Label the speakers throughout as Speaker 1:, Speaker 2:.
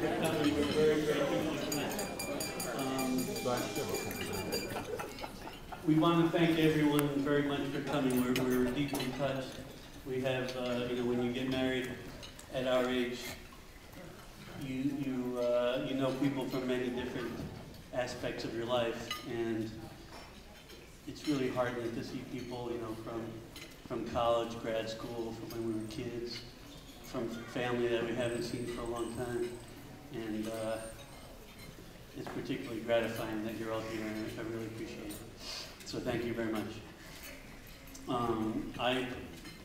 Speaker 1: for coming. We're very grateful for tonight. We want to thank everyone very much for coming. We're deeply touched. We have, when you get married at our age, you know people from many different aspects of your life, and it's really heartening to see people, from college, grad school, from when we were kids, from family that we haven't seen for a long time, and it's particularly gratifying that you're all here, and I really appreciate it. So thank you very much.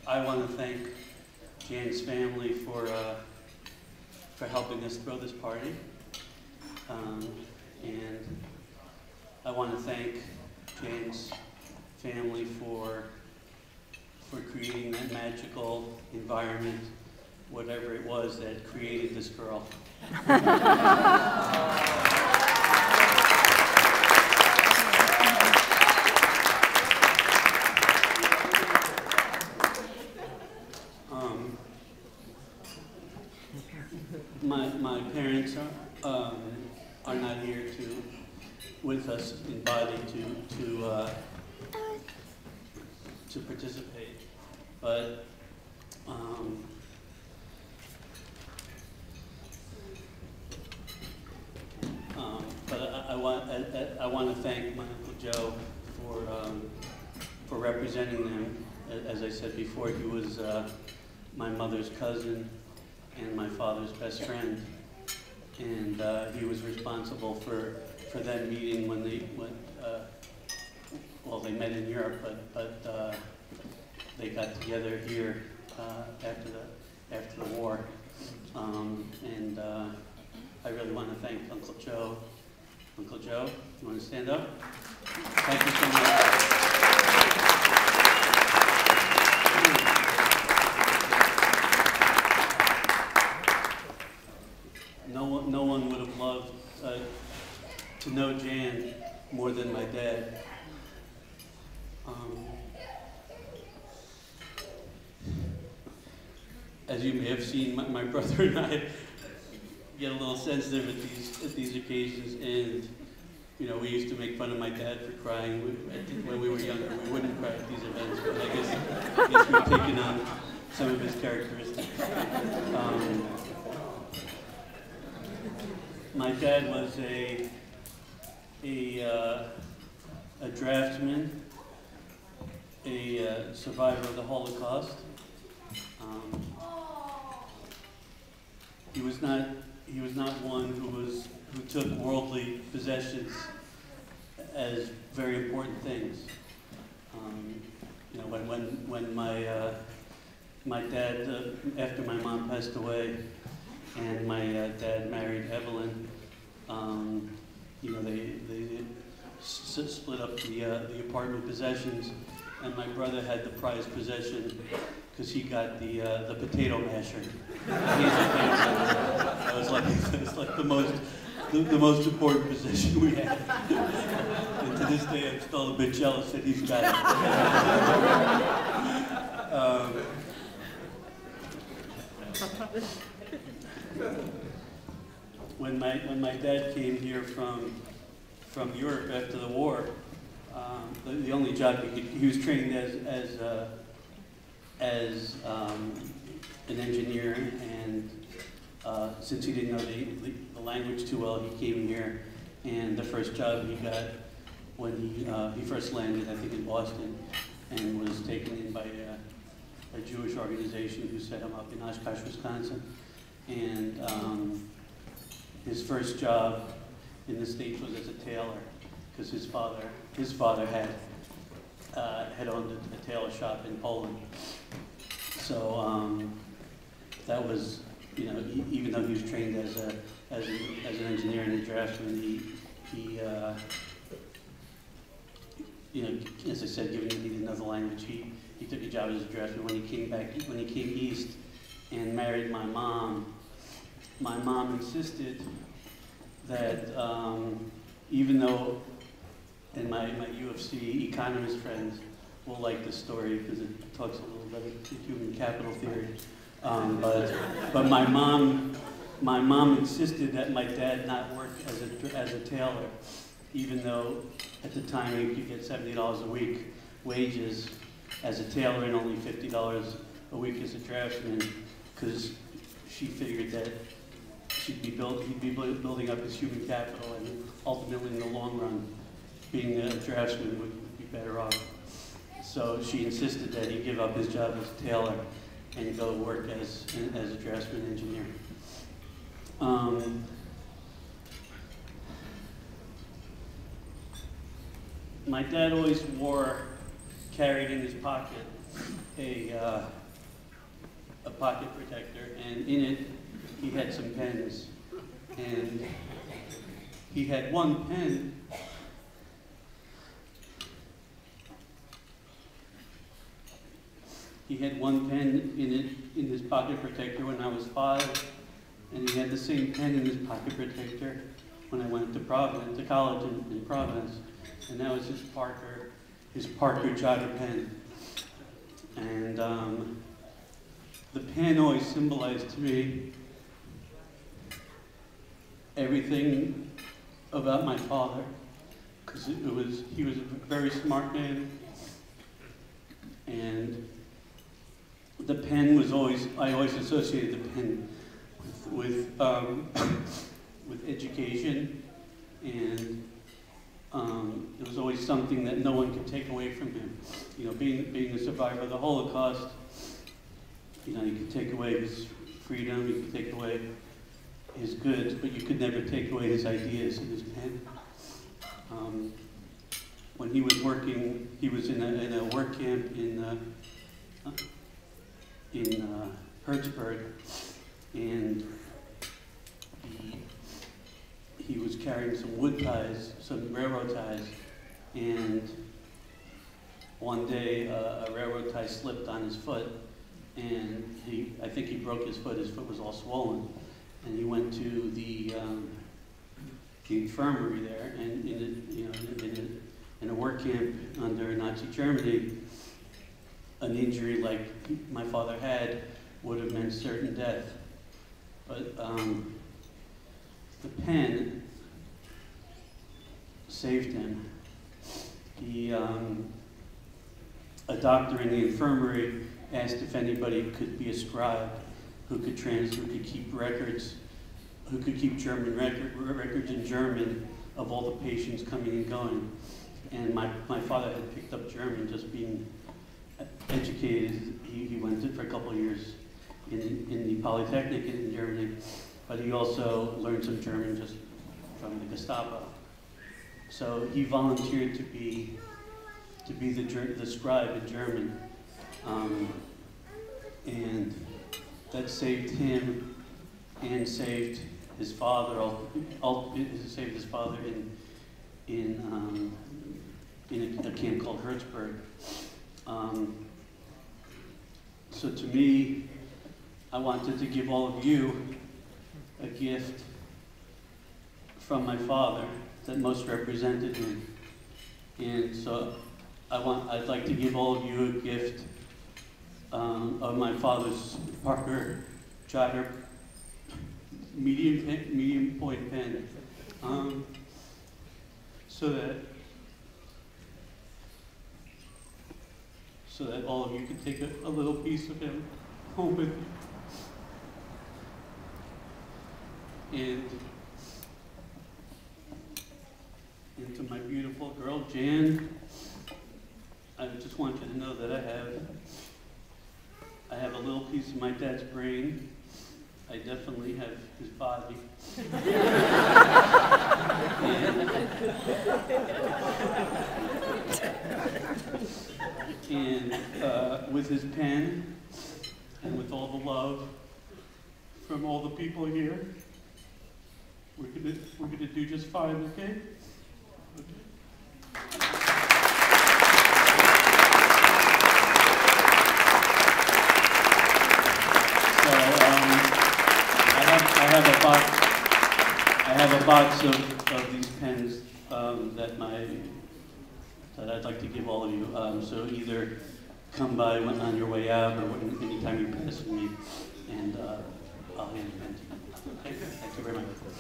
Speaker 1: I want to thank Jan's family for helping us throw this party, and I want to thank Jan's family for creating that magical environment, whatever it was that created this girl. My parents are not here with us in body to participate, but I want to thank my Uncle Joe for representing them. As I said before, he was my mother's cousin and my father's best friend, and he was responsible for them meeting when they met in Europe, but they got together here after the war, and I really want to thank Uncle Joe. Uncle Joe, you want to stand up? Thank you so much. No one would have loved to know Jan more than my dad. As you may have seen, my brother and I get a little sensitive at these occasions, and we used to make fun of my dad for crying. I think when we were younger, we wouldn't cry at these events, but I guess we've taken on some of his characteristics. My dad was a draftsman, a survivor of the Holocaust. He was not one who took worldly possessions as very important things. When my dad, after my mom passed away, and my dad married Evelyn, they split up the apartment possessions, and my brother had the prized possession because he got the potato masher. That was like the most important possession we had. And to this day, I'm still a bit jealous that he's got it. When my dad came here from Europe after the war, the only job he was trained as an engineer, and since he didn't know the language too well, he came here, and the first job he got when he first landed, I think in Boston, and was taken in by a Jewish organization who set him up in Oshkosh, Wisconsin. And his first job in the States was as a tailor, because his father had owned a tailor shop in Poland. So that was, even though he was trained as an engineer and a draftsman, he as I said, given that he didn't know the language, he took a job as a draftsman. When he came east and married my mom insisted that even though, and my UFC economist friends will like this story because it talks a little bit of human capital theory, but my mom my mom insisted that my dad not work as a tailor, even though at the time he could get $70 a week wages as a tailor and only $50 a week as a draftsman, because she figured that he'd be building up his human capital, and ultimately in the long run, being a draftsman would be better off. So she insisted that he give up his job as a tailor and go work as a draftsman engineer. My dad always carried in his pocket a pocket protector, and in it he had some pens. And he had one pen in his pocket protector when I was 5, and he had the same pen in his pocket protector when I went to college in Providence, and that was his Parker jogger pen. And the pen always symbolized to me everything about my father, because he was a very smart man, and the pen was I always associated the pen with education, and it was always something that no one could take away from him. You know, being a survivor of the Holocaust, you know, you could take away his freedom, you could take away his goods, but you could never take away his ideas and his pen. When he was working, he was in a work camp in Hertzburg, and he was carrying some wood ties, some railroad ties, and one day a railroad tie slipped on his foot, and I think he broke his foot. His foot was all swollen, and he went to the infirmary there, and in a work camp under Nazi Germany, an injury like my father had would have meant certain death. But the pen saved him. A doctor in the infirmary asked if anybody could be a scribe who could keep records, who could keep German records in German of all the patients coming and going. And my father had picked up German, just being educated. He went for a couple of years in the Polytechnic in Germany, but he also learned some German just from the Gestapo. So he volunteered to be the scribe in German, and that saved him and saved his father. Saved his father in a camp called Hertzburg. So to me, I wanted to give all of you a gift from my father that most represented him. And so I'd like to give all of you a gift of my father's Parker jogger medium point pen, so that all of you can take a little piece of him home with you. And to my beautiful girl, Jan, I just want you to know that I have a little piece of my dad's brain. I definitely have his body. And with his pen, and with all the love from all the people here, we're gonna do just fine, okay? I have a box of these pens that I'd like to give all of you. So either come by on your way out or anytime you pass me, and I'll hand them to you. Thank you very much.